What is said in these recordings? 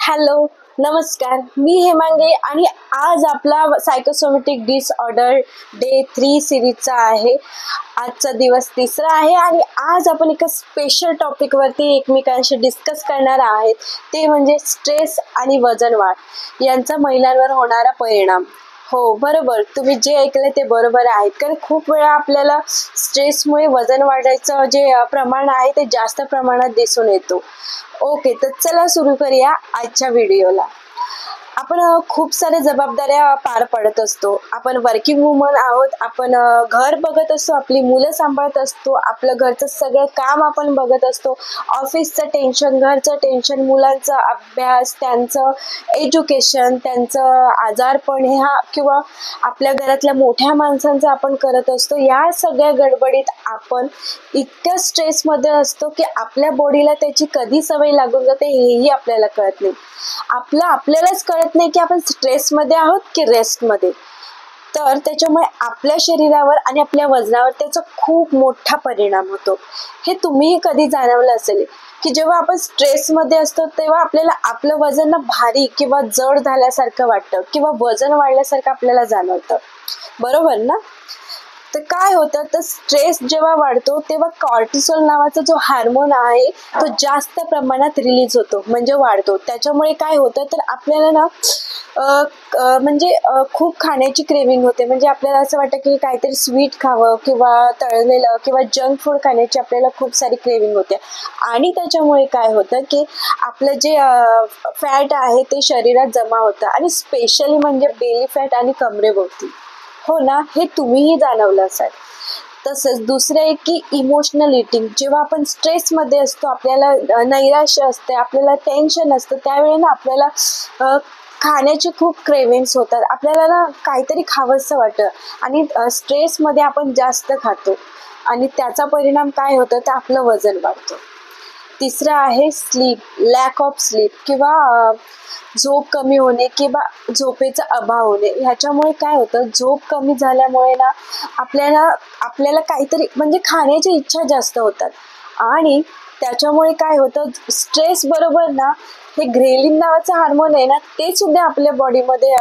Hello, नमस्कार. मी हेमांगी आणि आज आपला सायकोसोमॅटिक डिसऑर्डर डे 3 सिरीजचा आहे. आजचा दिवस तिसरा आहे आणि आज आपण एका स्पेशल टॉपिकवरती एकमेकांशी डिस्कस करणार आहेत. ते म्हणजे स्ट्रेस आणि वजन वाढ यांचा महिलांवर होणारा परिणाम. हो, बरोबर. तुम्ही जे ऐकले ते बरोबर आहेत. कारण खूप वेळा आपल्याला स्ट्रेसमुळे वजन वाढायचं जे प्रमाण आहे ते जास्त प्रमाणात दिसून येतो. ओके, तर चला सुरू करूया आजच्या व्हिडिओला. आपण खूप साऱ्या जबाबदाऱ्या पार पडत असतो. आपण वर्किंग वुमन आहोत. आपण घर बघत असतो, आपली मुलं सांभाळत असतो, आपलं घरचं सगळं काम आपण बघत असतो. ऑफिसचं टेन्शन, घरचं टेन्शन, मुलांचा अभ्यास, त्यांचं एज्युकेशन, त्यांचं आजारपण ह्या किंवा आपल्या घरातल्या मोठ्या माणसांचं आपण करत असतो. या सगळ्या गडबडीत आपण इतक्या स्ट्रेसमध्ये असतो की आपल्या बॉडीला त्याची कधी सवय लागून जाते हेही आपल्याला कळत नाही. आपल्यालाच कळत नाही की आपण स्ट्रेसमध्ये आहोत की रेस्टमध्ये. तर त्याच्यामुळे आपल्या शरीरावर आणि आपल्या वजनावर त्याचा खूप मोठा परिणाम होतो. हे तुम्हीही कधी जाणवलं असेल की जेव्हा आपण स्ट्रेसमध्ये असतो तेव्हा आपल्याला आपलं वजन ना भारी किंवा जड झाल्यासारखं वाटतं किंवा वजन वाढल्यासारखं आपल्याला जाणवतं. बरोबर ना? तर काय होतं, तर स्ट्रेस जेव्हा वाढतो तेव्हा कॉर्टिसोल नावाचा जो हार्मोन आहे तो जास्त प्रमाणात रिलीज होतो, म्हणजे वाढतो. त्याच्यामुळे काय होतं, तर आपल्याला ना खूप खाण्याची क्रेविंग होते. म्हणजे आपल्याला असं वाटतं की काहीतरी स्वीट खावं किंवा तळलेलं किंवा जंक फूड खाण्याची आपल्याला खूप सारी क्रेविंग होते. आणि त्याच्यामुळे काय होतं की आपलं जे फॅट आहे ते शरीरात जमा होतं आणि स्पेशली म्हणजे बेली फॅट आणि कमरेभोवती. हो ना, हे तुम्हीही जाणवलं असाल. तसंच दुसरं एक की इमोशनल इटिंग. जेव्हा आपण स्ट्रेसमध्ये असतो, आपल्याला नैराश्य असते, आपल्याला टेन्शन असतं, त्यावेळी ना आपल्याला खाण्याची खूप क्रेविंग्स होतात. आपल्याला ना काहीतरी खावंसं वाटतं आणि स्ट्रेसमध्ये आपण जास्त खातो आणि त्याचा परिणाम काय होतं, तर आपलं वजन वाढतं. तिसरं आहे स्लीप, लॅक ऑफ स्लीप किंवा झोप कमी होणे किंवा झोपेचा अभाव होणे. ह्याच्यामुळे काय होतं, झोप कमी झाल्यामुळे ना आपल्याला काहीतरी म्हणजे खाण्याची इच्छा जास्त होतात आणि त्याच्यामुळे काय होतं, स्ट्रेस बरोबर ना हे ग्रेलिन नावाचं हार्मोन आहे ना ते सुद्धा आपल्या बॉडीमध्ये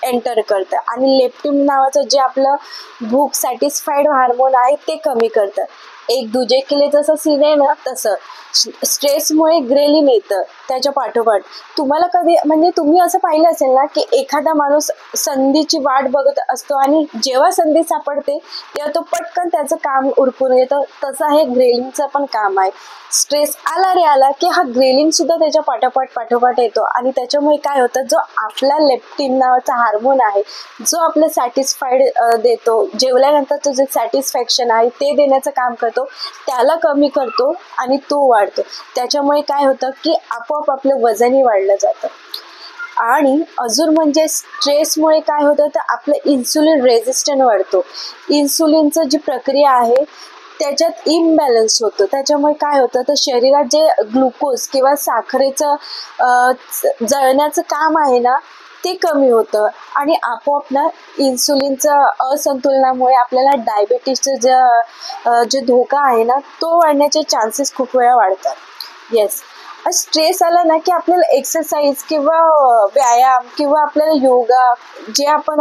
एंटर करतं आणि लेप्टिन नावाचं जे आपलं भूक सॅटिस्फाईड हार्मोन आहे ते कमी करतं. एक दुजे केले जसं सीन आहे ना तसं स्ट्रेसमुळे ग्रेलिन येतं त्याच्या पाठोपाठ. तुम्हाला कधी म्हणजे तुम्ही असं पाहिलं असेल ना की एखादा माणूस संधीची वाट बघत असतो आणि जेव्हा संधी सापडते तेव्हा तो पटकन त्याचं काम उरकून येतं. तसं हे ग्रेलिनचं पण काम आहे. स्ट्रेस आला रे आला की हा ग्रेलिन सुद्धा त्याच्या पाठोपाठ येतो आणि त्याच्यामुळे काय होतं, जो आपला लेप्टिन नावाचा हार्मोन आहे जो आपलं सॅटिस्फाईड देतो, जेवल्यानंतरचं जे सॅटिस्फॅक्शन आहे ते देण्याचं काम करतो, त्याला कमी करतो आणि तो वाढतो. त्याच्यामुळे काय होतं की आपोआप आपलं वजनही वाढलं जातं. आणि अजून म्हणजे स्ट्रेसमुळे काय होतं, तर आपलं इन्सुलिन रेझिस्टन्स वाढतो. इन्सुलिनचं जी प्रक्रिया आहे त्याच्यात इम्बॅलन्स होतं. त्याच्यामुळे काय होतं, तर शरीरात जे ग्लुकोज किंवा साखरेचं जळण्याचं काम आहे ना ते कमी होतं आणि आपोआप ना इन्सुलिनचं असंतुलनामुळे आपल्याला डायबेटीसचं जे धोका आहे ना तो वाढण्याचे चान्सेस खूप वेळा वाढतात. येस, स्ट्रेस आला ना की आपल्याला एक्सरसाइज किंवा व्यायाम किंवा आपल्याला योगा जे आपण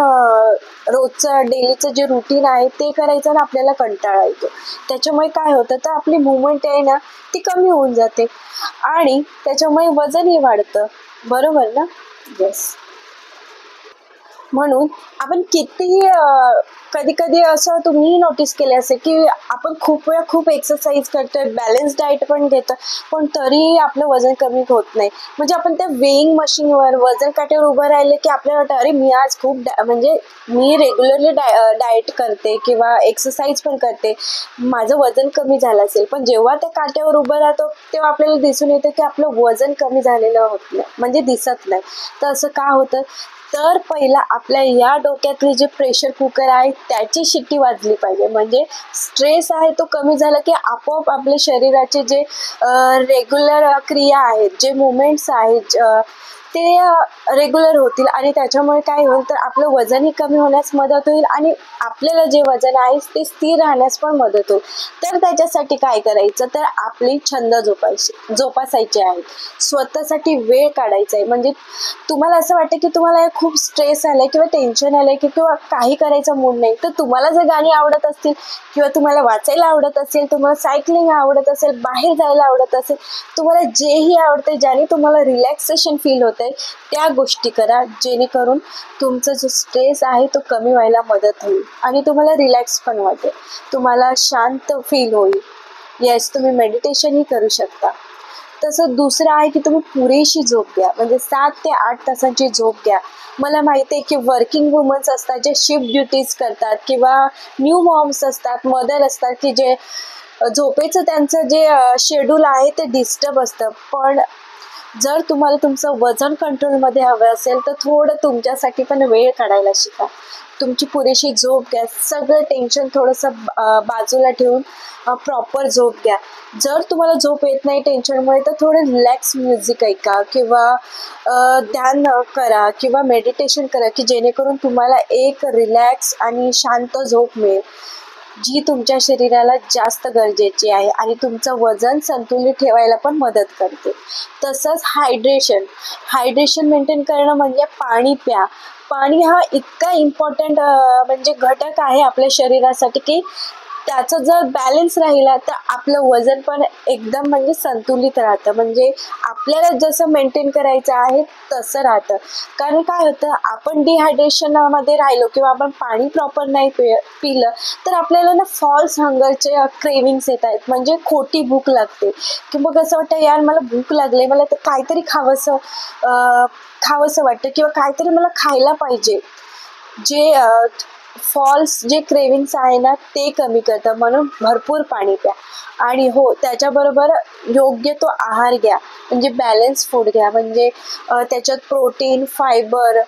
रोजचं डेलीचं जे रुटीन आहे ते करायचं ना आपल्याला कंटाळा येतो. त्याच्यामुळे काय होतं, तर आपली मुवमेंट आहे ना ती कमी होऊन जाते आणि त्याच्यामुळे वजनही वाढतं. बरोबर ना? येस. म्हणून आपण कितीही कधी कधी असं तुम्हीही नोटीस केले असेल की आपण खूप वेळा खूप एक्सरसाइज करतोय, बॅलन्स डाएट पण घेतो, पण तरीही आपलं वजन कमी होत नाही. म्हणजे आपण त्या वेइंग मशीनवर वजन काट्यावर उभं राहिले की आपल्याला वाटतं अरे मी आज खूप म्हणजे मी रेग्युलरली डाएट करते किंवा एक्सरसाइज पण करते, माझं वजन कमी झालं असेल. पण जेव्हा त्या काट्यावर उभं राहतो तेव्हा आपल्याला दिसून येतं की आपलं वजन कमी झालेलं होत नाही, म्हणजे दिसत नाही. तर असं का होतं, तर पहिला आपल्या या डोक्यातली जे प्रेशर कुकर आहे त्याची शिट्टी वाजली पाहिजे. म्हणजे स्ट्रेस आहे तो कमी झाला की आपोआप आपल्या शरीराचे जे रेग्युलर क्रिया आहेत, जे मुवमेंट्स आहेत, ते रेग्युलर होतील आणि त्याच्यामुळे काय होईल तर आपलं वजनही कमी होण्यास मदत होईल आणि आपल्याला जे वजन आहे ते स्थिर राहण्यास पण मदत होईल. तर त्याच्यासाठी काय करायचं तर आपली छंद जोपासायचे आहे. स्वतःसाठी वेळ काढायचा आहे. म्हणजे तुम्हाला असं वाटतं की तुम्हाला खूप स्ट्रेस आलाय किंवा टेन्शन आलंय किंवा काही करायचं मूड नाही, तर तुम्हाला जर गाणी आवडत असतील किंवा तुम्हाला वाचायला आवडत असेल, तुम्हाला सायकलिंग आवडत असेल, बाहेर जायला आवडत असेल, तुम्हाला जेही आवडतंय ज्याने तुम्हाला रिलॅक्सेशन फील होतंय त्या गोष्टी करा, जेणेकरून तुमचा जो स्ट्रेस आहे तो कमी व्हायला मदत होईल आणि तुम्हाला रिलॅक्स पण वाटेल, तुम्हाला शांत फील होईल. येस, तुम्ही मेडिटेशनही करू शकता. तसं दुसरं आहे की तुम्ही पुरेशी झोप घ्या. म्हणजे 7 ते 8 तासांची झोप घ्या. मला माहिती आहे की वर्किंग वुमन्स असतात जे शिफ्ट ड्युटीज करतात किंवा न्यू मॉम्स असतात, मदर असतात की जे झोपेचं त्यांचं जे शेड्यूल आहे ते डिस्टर्ब असतं. पण जर तुम्हाला तुमचं वजन कंट्रोलमध्ये हवं असेल तर थोडं तुमच्यासाठी पण वेळ काढायला शिका. तुमची पुरेशी झोप घ्या. सगळं टेन्शन थोडंसं बाजूला ठेवून प्रॉपर झोप घ्या. जर तुम्हाला झोप येत नाही टेन्शनमुळे तर थोडं रिलॅक्स म्युझिक ऐका किंवा ध्यान करा किंवा मेडिटेशन करा की जेणेकरून तुम्हाला एक रिलॅक्स आणि शांत झोप मिळेल, जी तुमच्या शरीराला जास्त गरजेची आहे आणि तुमचं वजन संतुलित ठेवायला पण मदत करते. तसंच हायड्रेशन मेंटेन करणं म्हणजे पाणी प्या. पाणी हा इतका इम्पॉर्टंट म्हणजे घटक आहे आपल्या शरीरासाठी की त्याचं जर बॅलन्स राहिला तर आपलं वजन पण एकदम म्हणजे संतुलित राहतं. म्हणजे आपल्याला जसं मेंटेन करायचं आहे तसं राहतं. कारण काय होतं, आपण डिहायड्रेशनमध्ये राहिलो किंवा आपण पाणी प्रॉपर नाही पिलं तर आपल्याला ना फॉल्स हंगरचे क्रेविंग्स येत आहेत. म्हणजे खोटी भूक लागते की मग असं वाटतं यार मला भूक लागली, मला तर काहीतरी खावंसं वाटतं किंवा काहीतरी मला खायला पाहिजे. जे फॉल्स जे क्रेविंग्स आहे ना ते कमी करतं. म्हणून भरपूर पाणी प्या आणि हो त्याच्याबरोबर योग्य तो आहार घ्या. म्हणजे बॅलन्स फूड घ्या. म्हणजे त्याच्यात प्रोटीन, फायबर,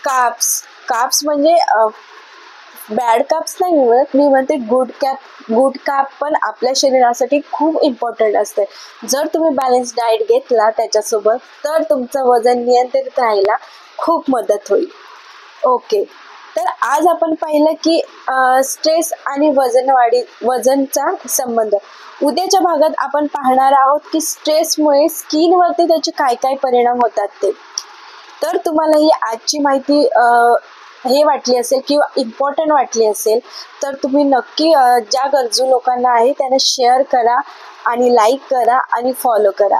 काप्स म्हणजे बॅड काप्स नाही म्हणत मी, म्हणते गुड काप पण आपल्या शरीरासाठी खूप इम्पॉर्टंट असते. जर तुम्ही बॅलन्स डाएट घेतला त्याच्यासोबत तर तुमचं वजन नियंत्रित राहायला खूप मदत होईल. ओके, तर आज आपण पाहिलं की स्ट्रेस आणि वजनचा संबंध. उद्याच्या भागात आपण पाहणार आहोत की स्ट्रेसमुळे स्किनवरती त्याचे काय काय परिणाम होतात ते. तर तुम्हाला ही आजची माहिती हे वाटली असेल किंवा इम्पॉर्टंट वाटली असेल तर तुम्ही नक्की ज्या गरजू लोकांना आहे त्यांना शेअर करा आणि लाईक करा आणि फॉलो करा.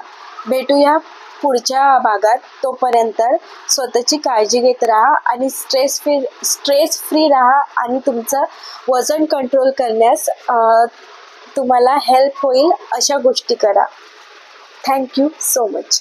भेटूया पुढच्या भागात. तोपर्यंत स्वतःची काळजी घेत राहा आणि स्ट्रेस फ्री राहा आणि तुमचं वजन कंट्रोल करण्यास तुम्हाला हेल्प होईल अशा गोष्टी करा. Thank you so much.